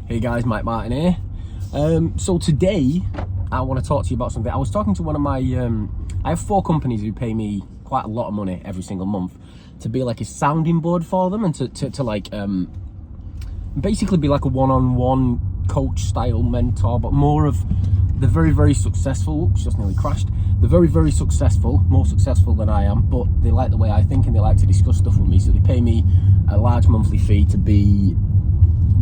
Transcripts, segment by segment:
Hey guys, Mike Martin here. So today I want to talk to you about something. I was talking to one of my, I have 4 companies who pay me quite a lot of money every single month to be like a sounding board for them and to like basically be like a one-on-one coach style mentor, but more of the very, very successful. Oops, just nearly crashed. The very, very successful, more successful than I am, but they like the way I think and they like to discuss stuff with me, so they pay me a large monthly fee to be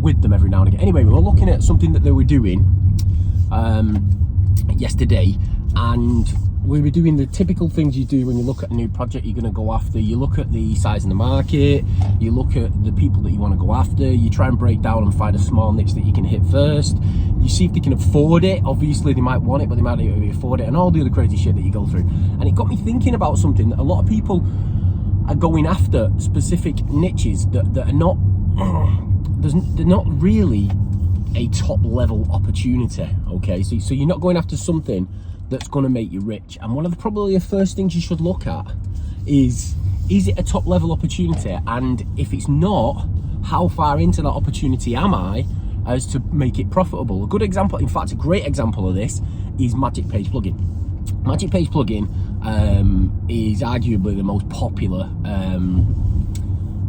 with them every now and again. Anyway, we were looking at something that they were doing yesterday, and we were doing the typical things you do when you look at a new project you're going to go after. You look at the size of the market, you look at the people that you want to go after, you try and break down and find a small niche that you can hit first. You see if they can afford it. Obviously they might want it, but they might not be able to afford it, and all the other crazy shit that you go through. And it got me thinking about something that a lot of people are going after, specific niches that are not they're not really a top level opportunity. Okay, so you're not going after something that's going to make you rich. And one of the probably the first things you should look at is it a top level opportunity, and if it's not, how far into that opportunity am I as to make it profitable? A good example, in fact a great example of this, is Magic Page Plugin. Magic Page Plugin is arguably the most popular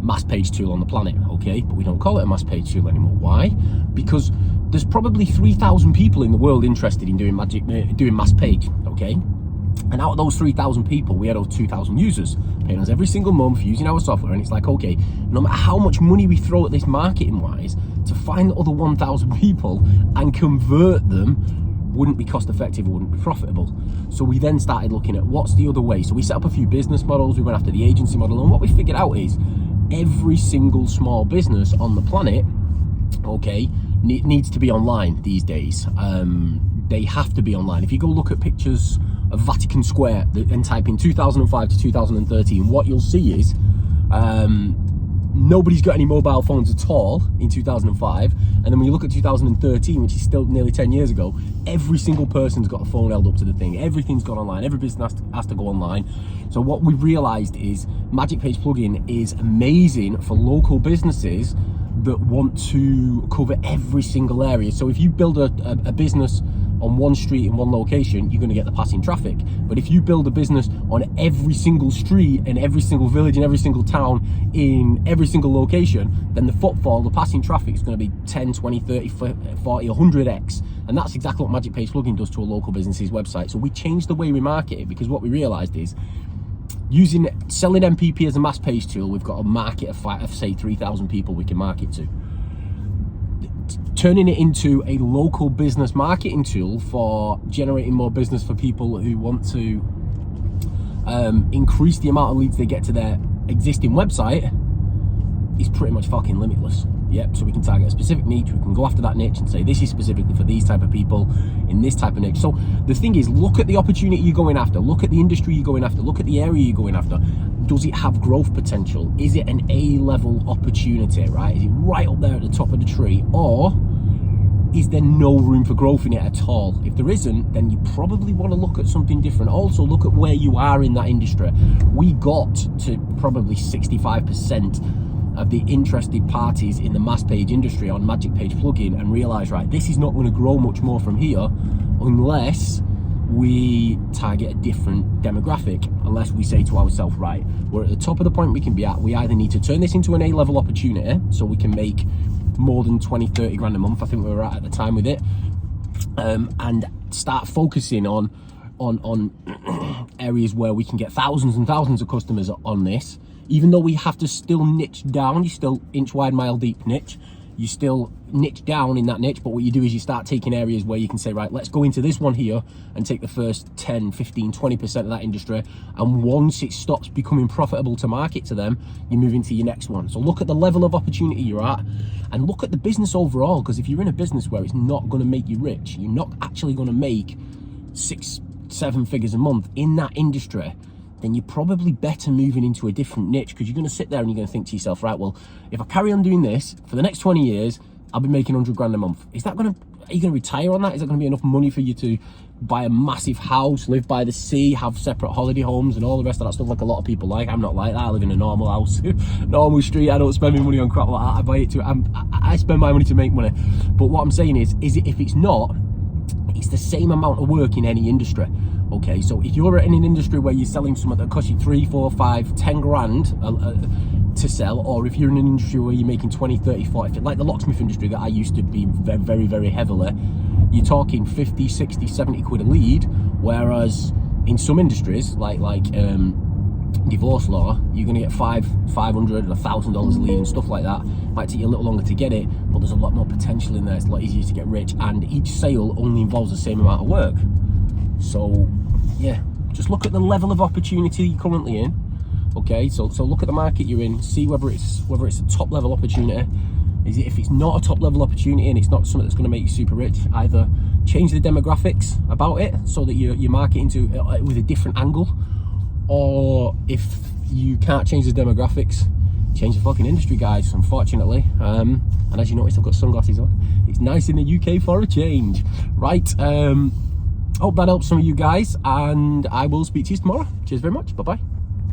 mass page tool on the planet, okay? But we don't call it a mass page tool anymore. Why? Because there's probably 3,000 people in the world interested in doing mass page, okay? And out of those 3,000 people, we had over 2,000 users paying us every single month using our software. And it's like, okay, no matter how much money we throw at this marketing wise, to find the other 1,000 people and convert them wouldn't be cost effective, wouldn't be profitable. So we then started looking at what's the other way. So we set up a few business models, we went after the agency model, and what we figured out is every single small business on the planet, okay, needs to be online these days. They have to be online. If you go look at pictures of Vatican Square and type in 2005 to 2013, what you'll see is nobody's got any mobile phones at all in 2005, and then when you look at 2013, which is still nearly 10 years ago, every single person's got a phone held up to the thing. Everything's gone online. Every business has to go online. So what we realized is Magic Page Plugin is amazing for local businesses that want to cover every single area. So if you build a business on one street in one location, you're going to get the passing traffic. But if you build a business on every single street in every single village in every single town in every single location, then the footfall, the passing traffic is going to be 10, 20, 30, 40, 100x. And that's exactly what Magic Page Plugin does to a local business's website. So we changed the way we market it, because what we realized is selling MPP as a mass page tool, we've got a market of say 3,000 people we can market to. Turning it into a local business marketing tool for generating more business for people who want to increase the amount of leads they get to their existing website is pretty much fucking limitless. Yep, so we can target a specific niche, we can go after that niche and say this is specifically for these type of people in this type of niche. So the thing is, look at the opportunity you're going after, look at the industry you're going after, look at the area you're going after. Does it have growth potential? Is it an A-level opportunity, right? Is it right up there at the top of the tree? Or is there no room for growth in it at all? If there isn't, then you probably want to look at something different. Also look at where you are in that industry. We got to probably 65% of the interested parties in the mass page industry on Magic Page Plugin, and realize, right, this is not going to grow much more from here unless we target a different demographic, unless we say to ourselves, right, we're at the top of the point we can be at, we either need to turn this into an A-level opportunity so we can make more than 20, 30 grand a month, I think we were at the time with it, and start focusing on areas where we can get thousands and thousands of customers on this. Even though we have to still niche down, you still inch wide, mile deep niche, you still niche down in that niche, but what you do is you start taking areas where you can say, right, let's go into this one here and take the first 10, 15, 20% of that industry, and once it stops becoming profitable to market to them, you move into your next one. So look at the level of opportunity you're at, and look at the business overall, because if you're in a business where it's not going to make you rich, you're not actually going to make 6, 7 figures a month in that industry, then you're probably better moving into a different niche, because you're going to sit there and you're going to think to yourself, right, well, if I carry on doing this for the next 20 years, I'll be making 100 grand a month. Is that going to are you going to retire on that? Is that going to be enough money for you to buy a massive house, live by the sea, have separate holiday homes and all the rest of that stuff like a lot of people like? I'm not like that. I live in a normal house, normal street. I don't spend my money on crap like that. I buy it I spend my money to make money. But what I'm saying is if it's not, it's the same amount of work in any industry. Okay, so if you're in an industry where you're selling something that costs you 3, 4, 5, 10 grand to sell, or if you're in an industry where you're making 20, 30, 40, like the locksmith industry that I used to be very, very, very heavily, you're talking 50, 60, 70 quid a lead, whereas in some industries, like divorce law, you're going to get $500, $1,000 a lead and stuff like that. Might take you a little longer to get it, but there's a lot more potential in there. It's a lot easier to get rich, and each sale only involves the same amount of work. So yeah, just look at the level of opportunity you're currently in. Okay, so look at the market you're in, see whether it's a top level opportunity. If it's not a top level opportunity and it's not something that's going to make you super rich, either change the demographics about it so that you're marketing to with a different angle, or if you can't change the demographics, change the fucking industry, guys, unfortunately. And as you notice, I've got sunglasses on. It's nice in the UK for a change, right? Hope that helps some of you guys, and I will speak to you tomorrow. Cheers very much. Bye bye.